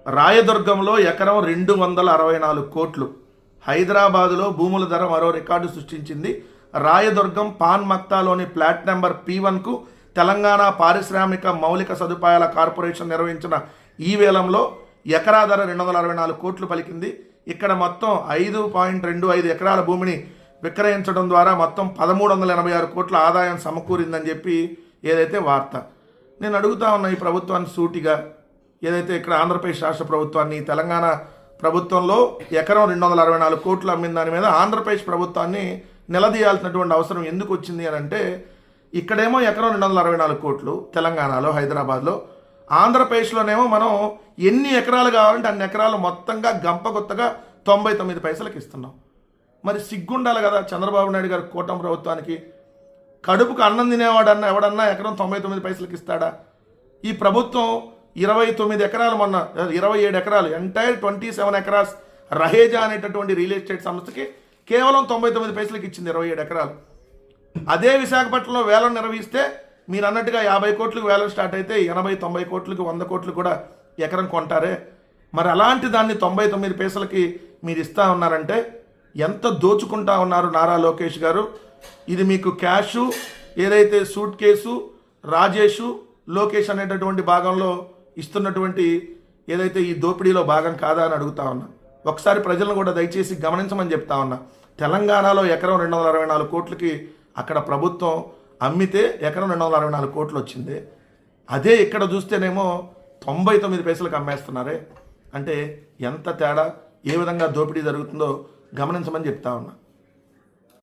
రాయదుర్గంలో ఎకరం 264 కోట్లు. హైదరాబాదులో భూముల ధర మరో రికార్డు సృష్టించింది. రాయదుర్గం పాన్ మక్తాలోని ప్లాట్ నెంబర్ P1కు తెలంగాణ పారిశ్రామిక మౌలిక సదుపాయాల కార్పొరేషన్ నిర్వహించిన ఈ వేలంలో ఎకరా ధర 264 కోట్లు పలికింది. ఇక్కడ మొత్తం 5.25 ఎకరాల భూమిని విక్రయించడం ద్వారా మొత్తం 1386 కోట్ల ఆదాయం సమకూరిందని చెప్పి ఏదైతే వార్త. నేను అడుగుతా ఉన్నా ఈ ప్రభుత్వాన్ని సూటిగా, ఏదైతే ఇక్కడ ఆంధ్రప్రదేశ్ రాష్ట్ర ప్రభుత్వాన్ని తెలంగాణ ప్రభుత్వంలో ఎకరం 264 కోట్లు అమ్మిన దాని మీద ఆంధ్రప్రదేశ్ ప్రభుత్వాన్ని నిలదీయాల్సినటువంటి అవసరం ఎందుకు వచ్చింది అని అంటే, ఇక్కడేమో ఎకరం 264 కోట్లు తెలంగాణలో హైదరాబాద్లో, ఆంధ్రప్రదేశ్లోనేమో మనం ఎన్ని ఎకరాలు కావాలంటే అన్ని ఎకరాలు మొత్తంగా గంపగొత్తగా 99 పైసలకి ఇస్తున్నాం. మరి సిగ్గుండాలి కదా చంద్రబాబు నాయుడు గారి కూటమి ప్రభుత్వానికి. కడుపుకు అన్నం తినేవాడన్నా ఎవడన్నా ఎకరం 99 పైసలకి ఇస్తాడా? ఈ ప్రభుత్వం 29 ఎకరాలు, మొన్న 27 ఎకరాలు, ఎంటైర్ 27 ఎకరాస్ రహేజా అనేటటువంటి రియల్ ఎస్టేట్ సంస్థకి కేవలం 99 పైసలకి ఇచ్చింది 27 ఎకరాలు. అదే విశాఖపట్నంలో వేలం నిర్వహిస్తే మీరు అన్నట్టుగా 50 కోట్లకు వేలం స్టార్ట్ అయితే 80-90 కోట్లకు 100 కోట్లు కూడా ఎకరం కొంటారే. మరి అలాంటి దాన్ని 99 పైసలకి మీరు ఇస్తా ఉన్నారంటే ఎంత దోచుకుంటా ఉన్నారు నారా లోకేష్ గారు. ఇది మీకు క్యాషు ఏదైతే సూట్ కేసు రాజేషు లోకేష్ అనేటటువంటి భాగంలో ఇస్తున్నటువంటి ఏదైతే ఈ దోపిడీలో భాగం కాదా అని అడుగుతా ఉన్నా. ఒకసారి ప్రజలను కూడా దయచేసి గమనించమని చెప్తా ఉన్నా. తెలంగాణలో ఎకరం 264 కోట్లకి అక్కడ ప్రభుత్వం అమ్మితే ఎకరం 264 కోట్లు వచ్చింది. అదే ఇక్కడ చూస్తేనేమో 99 పైసలకు అమ్మేస్తున్నారే. అంటే ఎంత తేడా, ఏ విధంగా దోపిడీ జరుగుతుందో గమనించమని చెప్తా ఉన్నా.